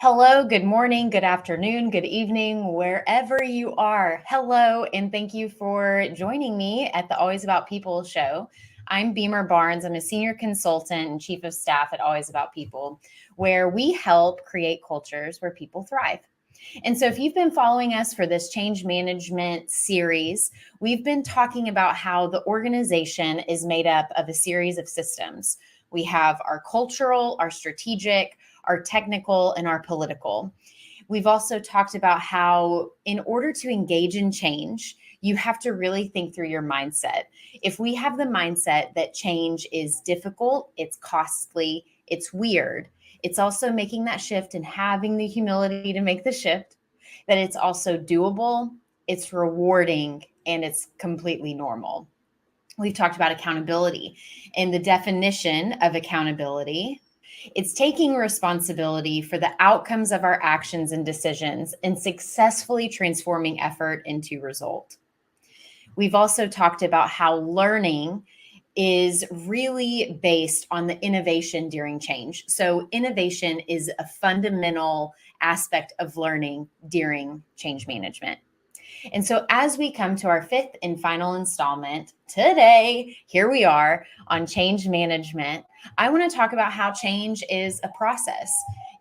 Hello, good morning, good afternoon, good evening, wherever you are. Hello, and thank you for joining me at the Always About People show. I'm Beamer Barnes. I'm a senior consultant and chief of staff at Always About People, where we help create cultures where people thrive. And so if you've been following us for this change management series, we've been talking about how the organization is made up of a series of systems. We have our cultural, our strategic, our technical, and our political. We've also talked about how in order to engage in change, you have to really think through your mindset. If we have the mindset that change is difficult, it's costly, it's weird, it's also making that shift and having the humility to make the shift, that it's also doable, it's rewarding, and it's completely normal. We've talked about accountability and the definition of accountability. It's taking responsibility for the outcomes of our actions and decisions and successfully transforming effort into result. We've also talked about how learning is really based on the innovation during change. So innovation is a fundamental aspect of learning during change management. And so as we come to our fifth and final installment today, here we are on change management. I want to talk about how change is a process.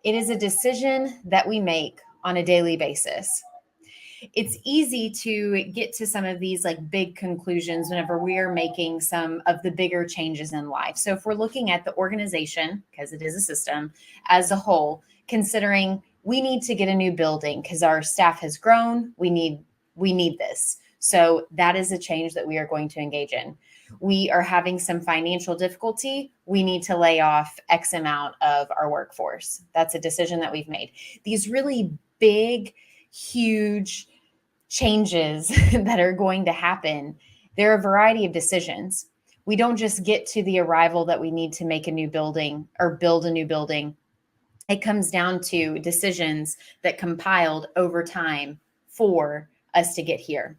It is a decision that we make on a daily basis. It's easy to get to some of these like big conclusions whenever we are making some of the bigger changes in life. So if we're looking at the organization, because it is a system as a whole, considering we need to get a new building because our staff has grown, we need this. So that is a change that we are going to engage in. We are having some financial difficulty. We need to lay off X amount of our workforce. That's a decision that we've made. These really big, huge changes that are going to happen, there are a variety of decisions. We don't just get to the arrival that we need to make a new building or build a new building. It comes down to decisions that compiled over time for us to get here.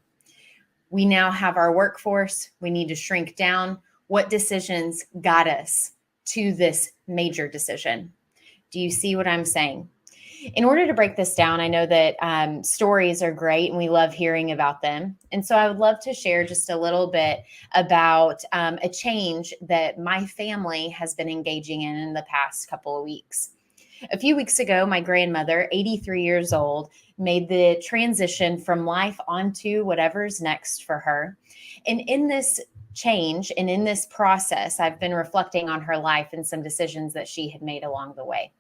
We now have our workforce. We need to shrink down. What decisions got us to this major decision? Do you see what I'm saying? In order to break this down, I know that stories are great and we love hearing about them. And so I would love to share just a little bit about a change that my family has been engaging in the past couple of weeks. A few weeks ago, my grandmother, 83 years old, made the transition from life onto whatever's next for her. And in this change and in this process, I've been reflecting on her life and some decisions that she had made along the way.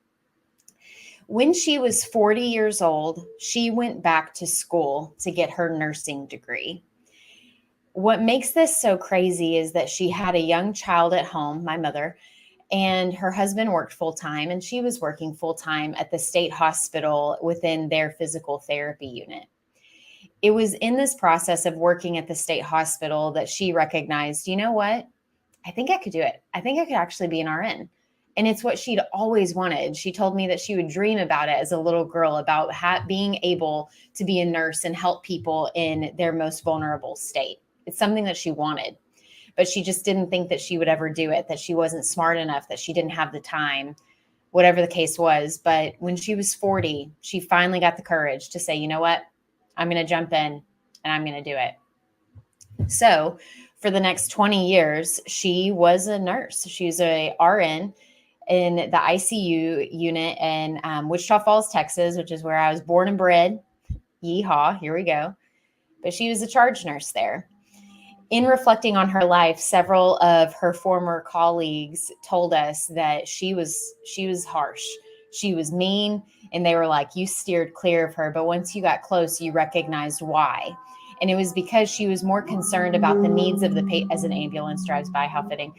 When she was 40 years old, she went back to school to get her nursing degree. What makes this so crazy is that she had a young child at home, my mother, and her husband worked full-time, and she was working full-time at the state hospital within their physical therapy unit. It was in this process of working at the state hospital that she recognized, you know what? I think I could do it. I think I could actually be an RN. And it's what she'd always wanted. She told me that she would dream about it as a little girl, about being able to be a nurse and help people in their most vulnerable state. It's something that she wanted, but she just didn't think that she would ever do it, that she wasn't smart enough, that she didn't have the time, whatever the case was. But when she was 40, she finally got the courage to say, you know what? I'm going to jump in and I'm going to do it. So for the next 20 years, she was a nurse. She was a RN in the ICU unit in Wichita Falls, Texas, which is where I was born and bred. Yeehaw, here we go. But she was a charge nurse there. In reflecting on her life, several of her former colleagues told us that she was harsh. She was mean, and they were like, you steered clear of her. But once you got close, you recognized why. And it was because she was more concerned about the needs of the as an ambulance drives by, how fitting.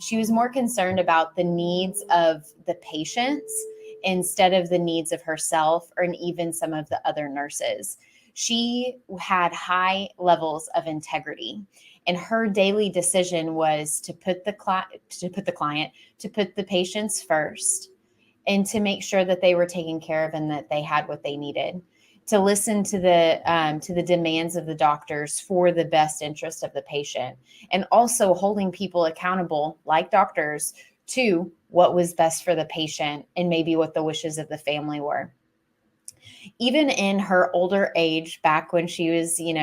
She was more concerned about the needs of the patients instead of the needs of herself or even some of the other nurses. She had high levels of integrity, and her daily decision was to put the patients first and to make sure that they were taken care of and that they had what they needed, to listen to the demands of the doctors for the best interest of the patient, and also holding people accountable, like doctors, to what was best for the patient and maybe what the wishes of the family were. Even in her older age, back when she was, in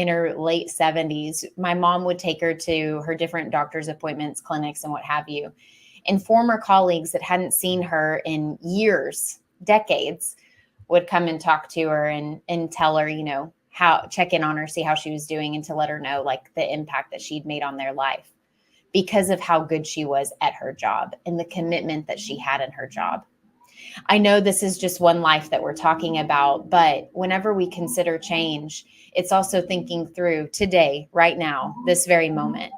her late 70s, my mom would take her to her different doctor's appointments, clinics, and what have you. And former colleagues that hadn't seen her in years, decades, would come and talk to her and tell her, how, check in on her, see how she was doing, and to let her know like the impact that she'd made on their life because of how good she was at her job and the commitment that she had in her job. I know this is just one life that we're talking about, but whenever we consider change, it's also thinking through today, right now, this very moment.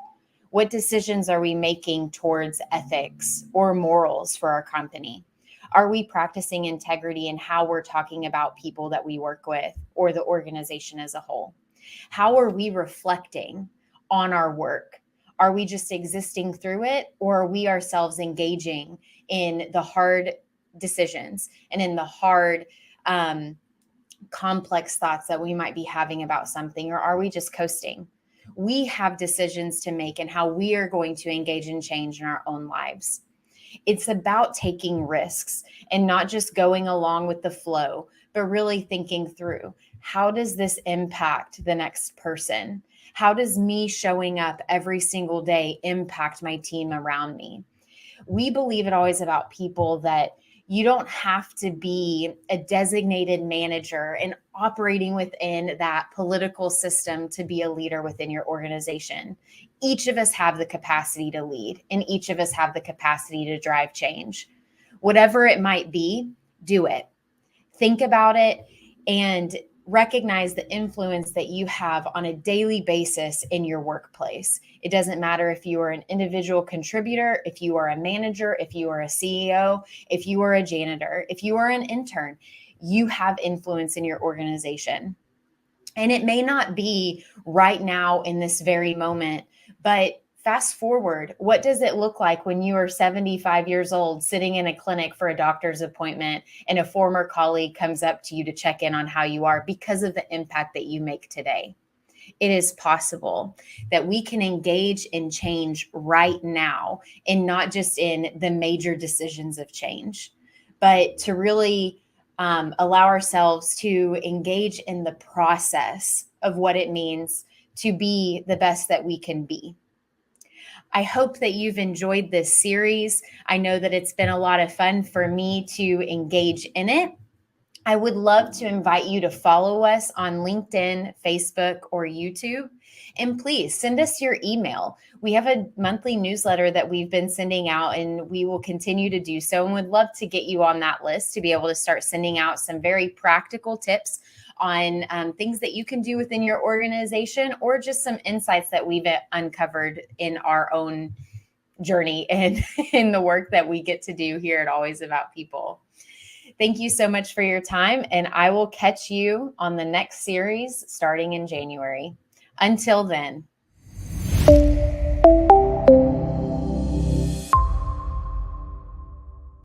What decisions are we making towards ethics or morals for our company? Are we practicing integrity in how we're talking about people that we work with or the organization as a whole? How are we reflecting on our work? Are we just existing through it, or are we ourselves engaging in the hard decisions and in the hard, complex thoughts that we might be having about something, or are we just coasting? We have decisions to make and how we are going to engage in change in our own lives. It's about taking risks and not just going along with the flow, but really thinking through, how does this impact the next person? How does me showing up every single day impact my team around me? We believe it always about people that you don't have to be a designated manager and operating within that political system to be a leader within your organization. Each of us have the capacity to lead, and each of us have the capacity to drive change. Whatever it might be, do it. Think about it and recognize the influence that you have on a daily basis in your workplace. It doesn't matter if you are an individual contributor, if you are a manager, if you are a CEO, if you are a janitor, if you are an intern, you have influence in your organization. And it may not be right now in this very moment, but fast forward, what does it look like when you are 75 years old sitting in a clinic for a doctor's appointment and a former colleague comes up to you to check in on how you are because of the impact that you make today? It is possible that we can engage in change right now, and not just in the major decisions of change, but to really allow ourselves to engage in the process of what it means to be the best that we can be. I hope that you've enjoyed this series. I know that it's been a lot of fun for me to engage in it. I would love to invite you to follow us on LinkedIn, Facebook, or YouTube. And please send us your email. We have a monthly newsletter that we've been sending out, and we will continue to do so. And would love to get you on that list to be able to start sending out some very practical tips on things that you can do within your organization, or just some insights that we've uncovered in our own journey and in the work that we get to do here at Always About People. Thank you so much for your time, and I will catch you on the next series starting in January. Until then.